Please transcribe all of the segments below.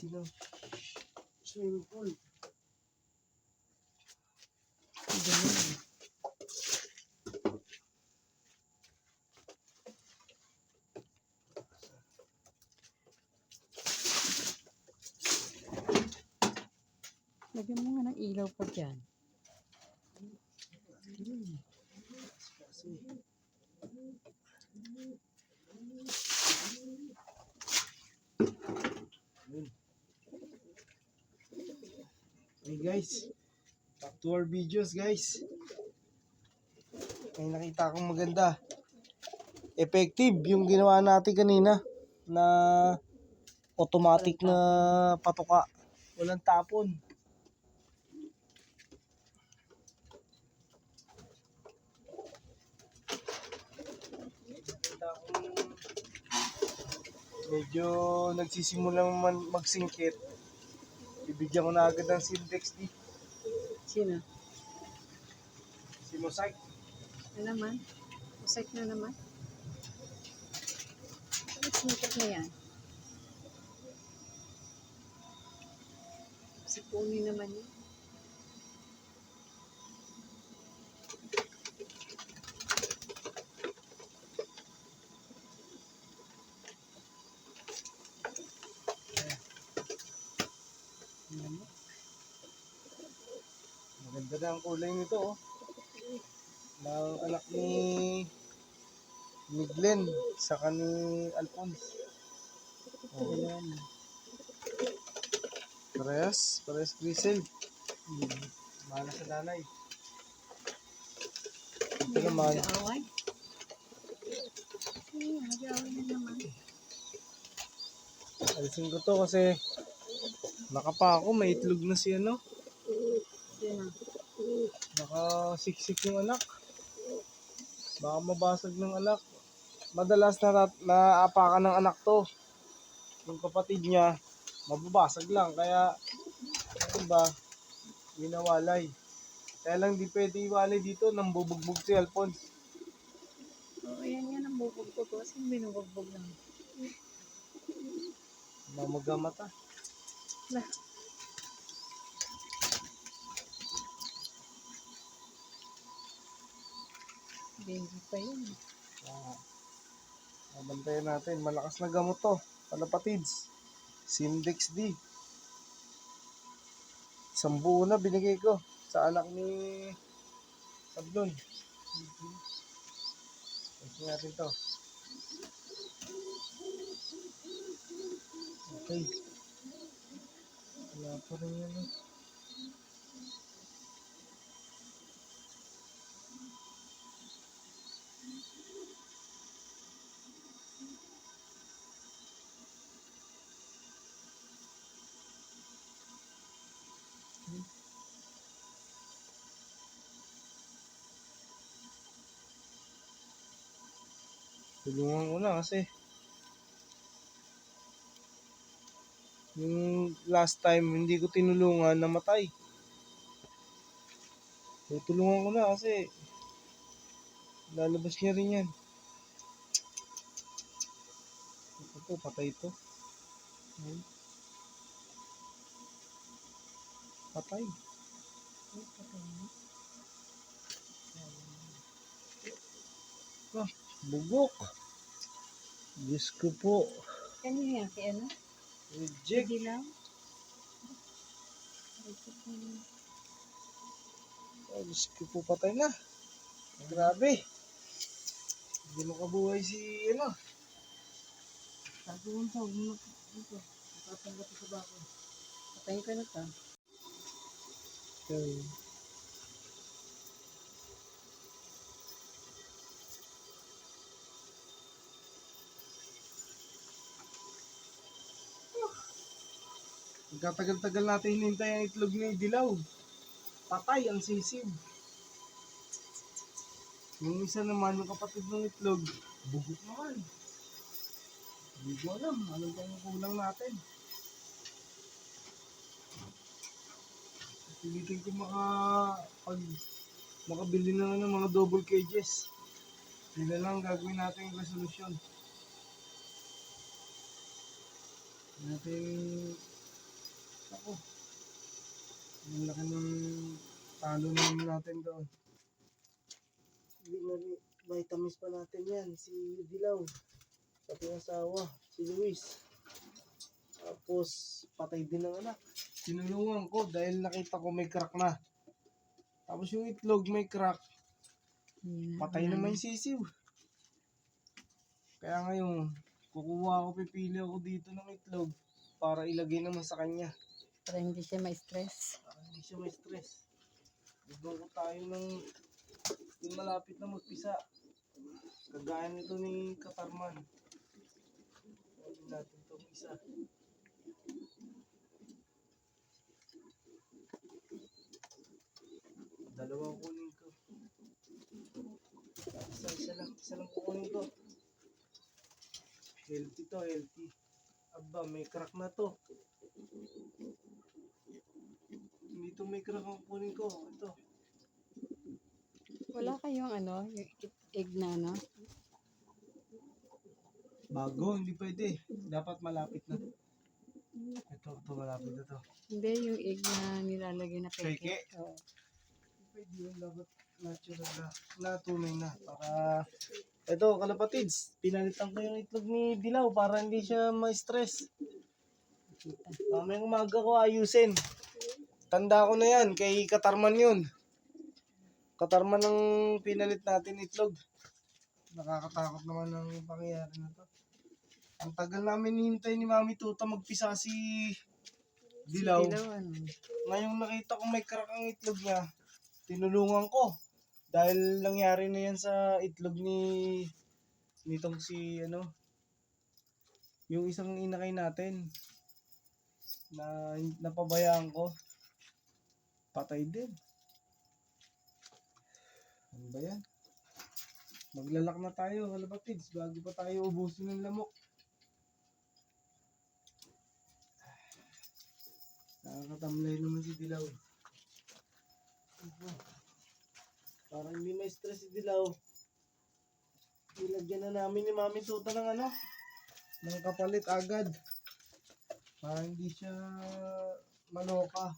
klase ng swimming pool. Ganun. Lagyan mo nga ng ilaw pa dyan. Hey guys, back to our videos guys. May nakita akong maganda. Effective yung ginawa natin kanina na automatic na patuka. Walang tapon. Nakita akong medyo nagsisimulang magsingkit. Bibigyan ko na agad ng Sintex D. Sino? Si Mosaic. Ano naman? Mosaic na naman? Bakit sinikat na yan? Sipuni naman yun. Maganda na ang kulay nito oh. Ng anak ni Glenn saka ni Alphonse. Oh. Parehas grizzle. Mana sa nanay. Ito naman. Nag-aaway? Nag-aaway na naman. Alisin ko to kasi nakapa ako, may itlog na si ano. Sino? Nakasiksik yung anak. Baka mabasag ng anak. Madalas naapakan ng anak to. Yung kapatid niya, mababasag lang. Kaya, ano ba, winawalay. Kaya lang di pwede iwalay dito nang bubugbog si Alphonse. Oo, yan yan ang bubugbog ko. Kasi binubugbog lang. Mamagamata. Lah. Baby pa yun. Bantayan natin. Malakas na gamot to. Palapatids. Sindex D. Isang buo na binigay ko sa anak ni Sablon. Tingnan natin to. Okay. Wala pa rin yan eh. Tulungan ko na kasi yung last time hindi ko tinulungan, namatay. So, tulungan ko na kasi lalabas niya rin yan. Ito, patay ito. Patay. Ah, bugok. Diyos ko po. Kanina yan, si ano? Reject. Hindi lang. Oh, Diyos ko po, patay na. Grabe. Hindi makabuhay si ano. Taguan to. Ito. Tatanggat sa bako. Patayin ko na to. Okay. Magkatagal-tagal natin hinintay ang itlog ni Dilaw. Patay ang sisig. Yung isa naman, yung kapatid ng itlog, bugok naman. Hindi ko alam, anong pang kulang natin. Pilitin ko makabili na ng mga double cages. Yun na lang gagawin natin yung resolution. Natin Ako. Ang laki ng talo namin natin doon. Vitamins pa natin yan. Si Dilaw. Pati asawa. Si Luis. Tapos patay din ng anak. Tinulungan ko dahil nakita ko may crack na. Tapos yung itlog may crack. Patay naman yung sisiw. Kaya ngayon, pipili ako dito ng itlog para ilagay naman sa kanya. Para hindi siya ma-stress. Para hindi siya may stress. Bigyan ko tayo ng yung malapit na magpisa. Kagaya nito ni Katarman. Huwag natin itong isa. Dalawang kunin ko. Isa lang kukunin ko. Healthy to, healthy. Aba, may crack na to. Dito may crack ang kunin ko. Ito. Wala kayong ano, yung egg na ano? Bago, hindi pwede. Dapat malapit na. Ito malapit na to. Hindi, yung egg na nilalagay na peke. Peke? Oo. Pwede yun, dapat natural na tunay na. Para, ito kalapatids, pinalitan ko yung itlog ni Dilaw para hindi siya ma-stress. Mamayang umaga ko ayusin. Tanda ko na yan, kay Katarman yun. Katarman ng pinalit natin itlog. Nakakatakot naman ang pangyayari na to. Ang tagal namin hintay ni Mami Tuta magpisa si Dilaw. Ano? Ngayong nakita ko may crack ang itlog niya, tinulungan ko. Dahil nangyari na yan sa itlog nitong si yung isang inakay natin na napabayaan ko. Patay din. Ano ba yan? Maglalak na tayo, kalapatids, bago pa tayo ubusin ng lamok. Nakakatamlay naman si Dilaw. Parang hindi may stress si Dilaw. Ilagyan na namin ni Mami Tuta ng ng kapalit agad. Para hindi siya maloka.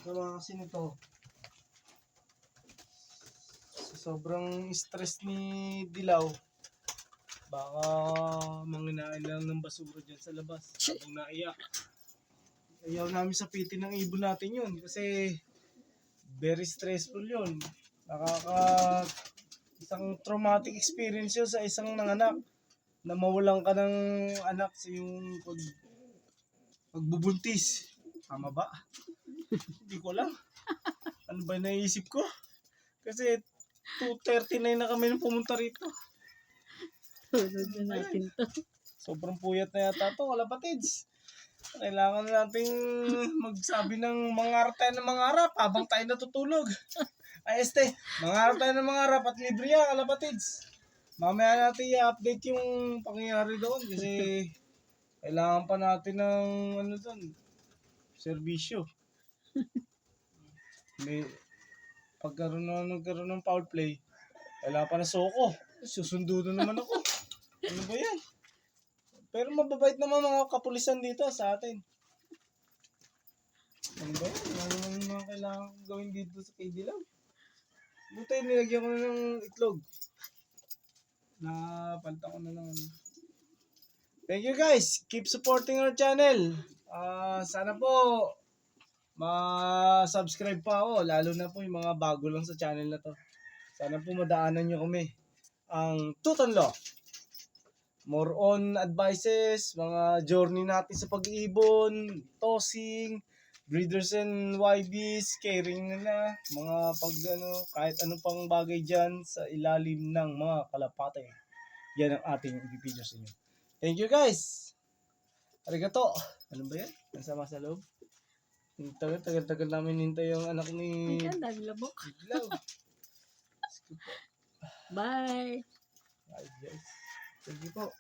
Masama kasi nito. Sobrang stress ni Dilaw, baka manginain lang ng basura dyan sa labas habang naiyak. Ayaw namin sapitin ng ibon natin yun kasi very stressful yun. Isang traumatic experience yun sa isang nanganak na mawalan ka ng anak sa yung pagbubuntis. Tama ba? Hindi ko alam. Ano ba naisip ko? Kasi 2:39 na kami nung pumunta rito. Tulad na natin to. Sobrang puyat na yata to, kalapatids. Kailangan nating magsabi ng mangarap tayo ng mangarap habang tayo natutulog. Ay mangarap tayo ng mangarap at libre yan, kalapatids. Mamaya natin i-update yung pangyayari doon kasi kailangan pa natin ng serbisyo. May nagkaroon ng foul play, wala pa na soko. Susundo na naman ako. Ano ba yan? Pero mababait naman mga kapulisan dito sa atin. Ano ba yan? Ano naman yung mga kailangan gawin dito sa kay Dilaw? Buti nilagyan ko na ng itlog. Napalitan ko na lang. Thank you guys. Keep supporting our channel. Sana po ma-subscribe pa ako, lalo na po yung mga bago lang sa channel na to. Sana po madaanan nyo kami. Ang Tutanlo. More on advices, mga journey natin sa pag-iibon, tossing, breeders and YBs, caring nila, mga kahit anong pang bagay dyan sa ilalim ng mga kalapate. Yan ang ating ibibideo sa inyo. Thank you guys! Arigato! Ano ba yan? Nasama sa loob? Tagal-tagal namin hintay yung anak ni Ang ganda, labok. Dilaw. Bye! Bye guys. Thank you po.